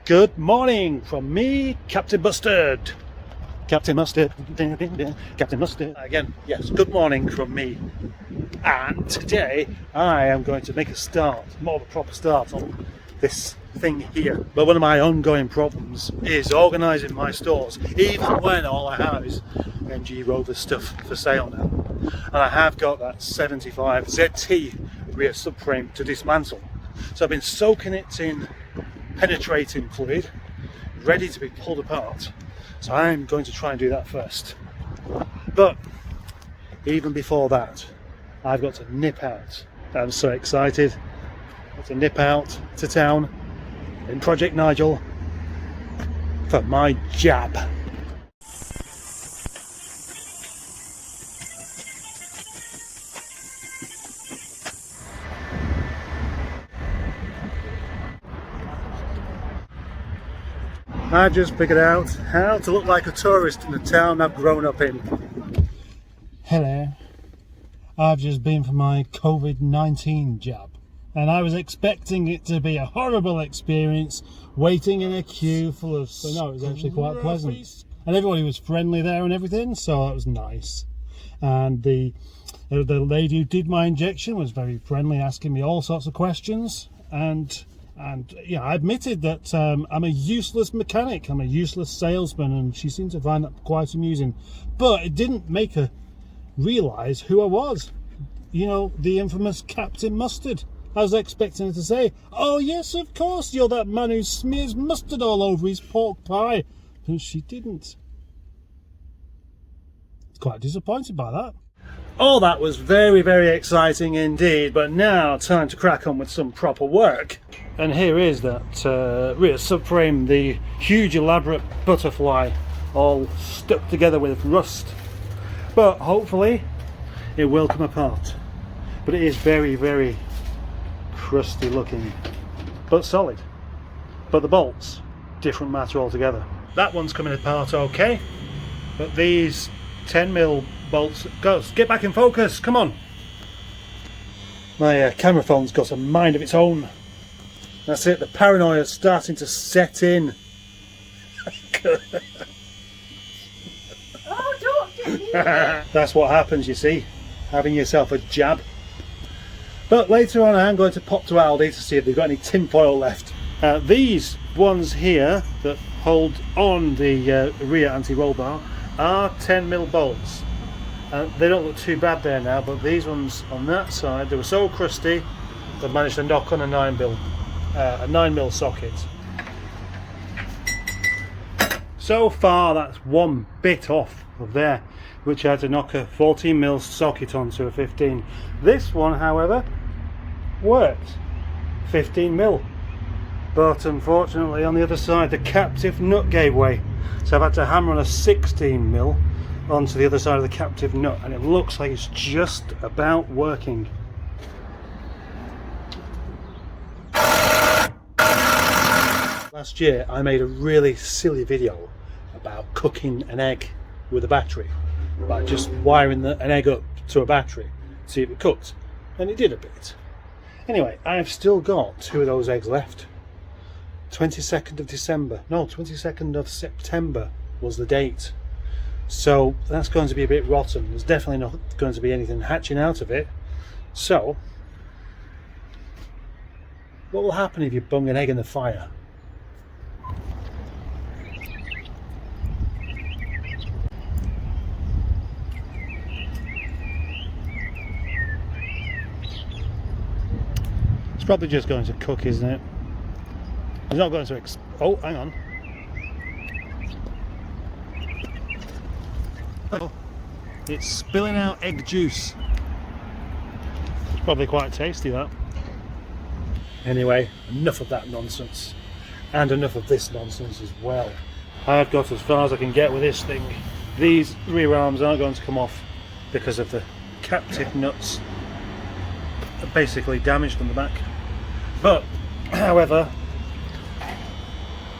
Good morning from me, Captain Mustard. Captain Mustard, Captain Mustard. Again, yes, good morning from me. And today I am going to make a start, more of a proper start on this thing here. But one of my ongoing problems is organising my stores, even when all I have is MG Rover stuff for sale now. And I have got that 75 ZT rear subframe to dismantle. So I've been soaking it in penetrating fluid, ready to be pulled apart. So I'm going to try and do that first. But even before that, I've got to nip out. I'm so excited. I've got to nip out to town in Project Nigel for my jab. I've just figured out how to look like a tourist in the town I've grown up in. Hello. I've just been for my COVID-19 jab, and I was expecting it to be a horrible experience, waiting in a queue full of... But no, it was actually quite pleasant. And everybody was friendly there and everything, so that was nice. And the lady who did my injection was very friendly, asking me all sorts of questions. And yeah, I admitted that I'm a useless mechanic, I'm a useless salesman, and she seemed to find that quite amusing. But it didn't make her realise who I was. You know, the infamous Captain Mustard. I was expecting her to say, "Oh yes, of course, you're that man who smears mustard all over his pork pie." And she didn't. Quite disappointed by that. All that was very, very exciting indeed, but now time to crack on with some proper work. And here is that rear subframe, the huge elaborate butterfly, all stuck together with rust. But hopefully it will come apart. But it is very, very crusty looking, but solid. But the bolts, different matter altogether. That one's coming apart okay, but these 10mm bolts, get back in focus, come on. My camera phone's got a mind of its own. That's it, the paranoia is starting to set in. Oh, don't get me. That's what happens, you see, having yourself a jab. But later on I'm going to pop to Aldi to see if they've got any tin foil left. These ones here that hold on the rear anti-roll bar are 10mm bolts. They don't look too bad there now, but these ones on that side, they were so crusty they've managed to knock on a 9mm socket. So far that's one bit off of there, which I had to knock a 14mm socket onto a 15. This one, however, worked. 15mm. But unfortunately on the other side the captive nut gave way. So I've had to hammer on a 16mm onto the other side of the captive nut, and it looks like it's just about working. Last year I made a really silly video about cooking an egg with a battery, like just wiring an egg up to a battery, see if it cooked, and it did a bit. Anyway, I've still got 2 of those eggs left. 22nd of December, no, 22nd of September was the date. So that's going to be a bit rotten. There's definitely not going to be anything hatching out of it. So what will happen if you bung an egg in the fire? It's probably just going to cook, isn't it? It's not going to oh, hang on. Oh, it's spilling out egg juice. It's probably quite tasty, that. Anyway, enough of that nonsense. And enough of this nonsense as well. I've got as far as I can get with this thing. These rear arms aren't going to come off because of the captive nuts. They're basically damaged on the back. But, however,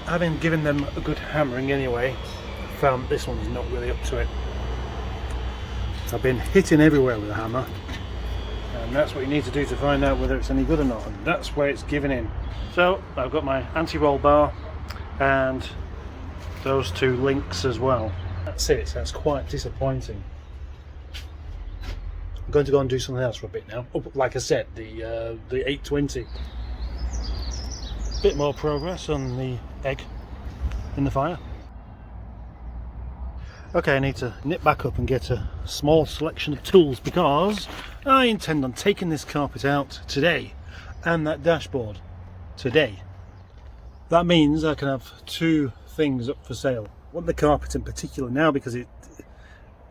having given them a good hammering anyway, I found this one's not really up to it. I've been hitting everywhere with a hammer, and that's what you need to do to find out whether it's any good or not, and that's where it's giving in. So I've got my anti-roll bar, and those two links as well. That's it. That's quite disappointing. I'm going to go and do something else for a bit now. Oh, like I said, the 820. Bit more progress on the egg in the fire. Okay, I need to nip back up and get a small selection of tools because I intend on taking this carpet out today and that dashboard today. That means I can have two things up for sale. One, the carpet in particular now, because it,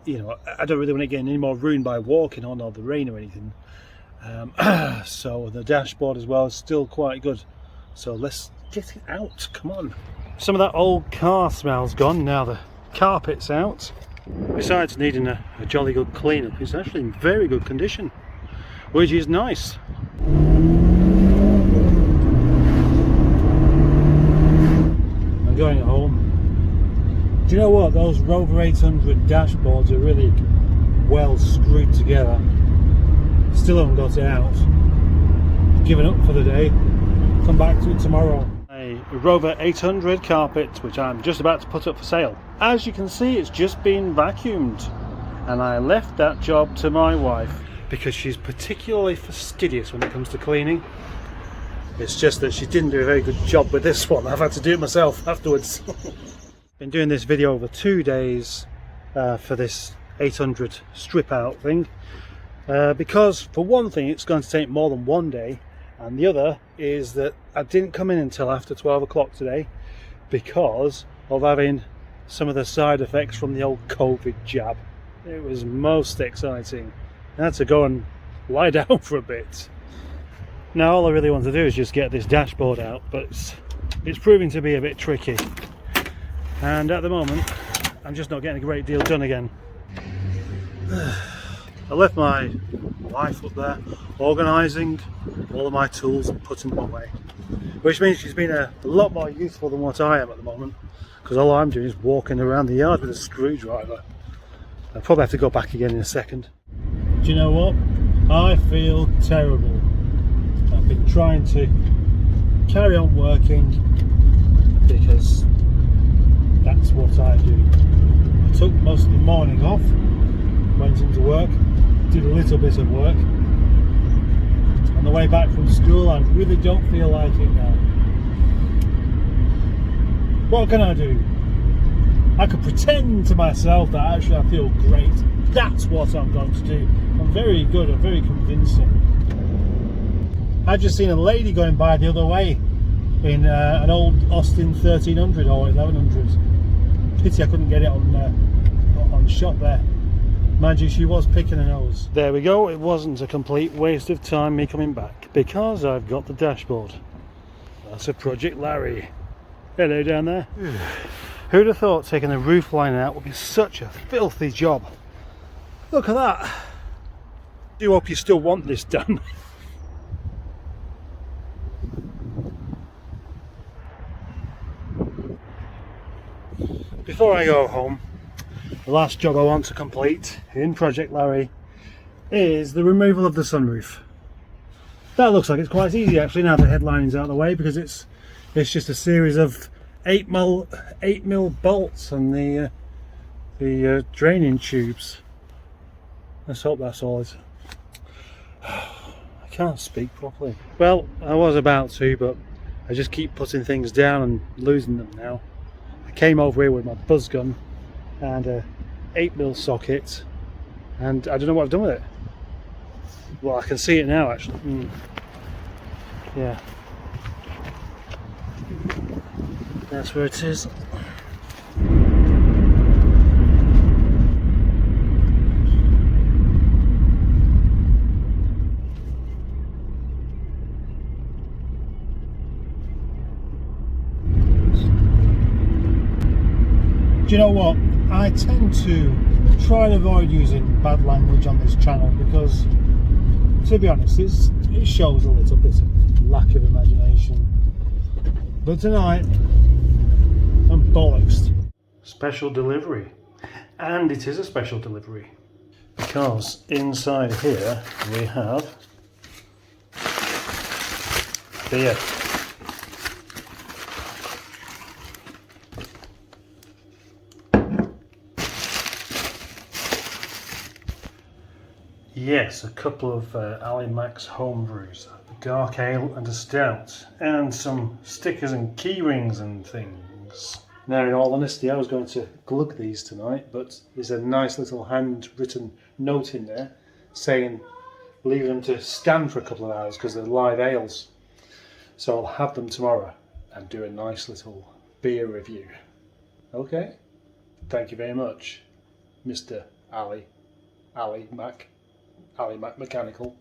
you know, I don't really want to get any more ruined by walking on or the rain or anything. So the dashboard as well is still quite good. So let's get it out, come on. Some of that old car smell's gone now the carpet's out. Besides needing a jolly good clean-up, it's actually in very good condition, which is nice. I'm going home. Do you know what? Those Rover 800 dashboards are really well screwed together. Still haven't got it out. Given up for the day. Come back to it tomorrow. A Rover 800 carpet, which I'm just about to put up for sale. As you can see, it's just been vacuumed, and I left that job to my wife because she's particularly fastidious when it comes to cleaning. It's just that she didn't do a very good job with this one. I've had to do it myself afterwards. Been doing this video over 2 days for this 800 strip out thing because for one thing it's going to take more than 1 day, and the other is that I didn't come in until after 12 o'clock today because of having some of the side effects from the old COVID jab. It was most exciting. I had to go and lie down for a bit. Now all I really want to do is just get this dashboard out, but it's proving to be a bit tricky, and at the moment I'm just not getting a great deal done again. I left my wife up there organising all of my tools and putting them away, which means she's been a lot more useful than what I am at the moment, because all I'm doing is walking around the yard with a screwdriver. I'll probably have to go back again in a second. Do you know what? I feel terrible. I've been trying to carry on working because that's what I do. I took most of the morning off, went into work, did a little bit of work. On the way back from school, I really don't feel like it now. What can I do? I could pretend to myself that actually I feel great. That's what I'm going to do. I'm very good, I'm very convincing. I've just seen a lady going by the other way in an old Austin 1300 or 1100. Pity I couldn't get it on shot there. Mind you, she was picking her nose. There we go, it wasn't a complete waste of time me coming back because I've got the dashboard. That's a Project Larry. Hello down there. Who'd have thought taking the roof line out would be such a filthy job? Look at that. I do hope you still want this done. Before I go home, the last job I want to complete in Project Larry is the removal of the sunroof. That looks like it's quite easy actually now the headlining's out of the way, because it's just a series of 8mm bolts and the draining tubes. Let's hope that's all it. I can't speak properly. Well, I was about to, but I just keep putting things down and losing them now. I came over here with my buzz gun and a 8mm socket, and I don't know what I've done with it. Well, I can see it now actually. Yeah, that's where it is. Do you know what? I tend to try and avoid using bad language on this channel because, to be honest, it shows a little bit of lack of imagination. But tonight, I'm bollocks. Special delivery. And it is a special delivery, because inside here we have beer. Yes, a couple of Ali Mac's homebrews, a dark ale and a stout, and some stickers and key rings and things. Now, in all honesty, I was going to glug these tonight, but there's a nice little handwritten note in there saying leave them to stand for a couple of hours because they're live ales. So I'll have them tomorrow and do a nice little beer review. Okay? Thank you very much, Mr. Ali Mac Mechanical.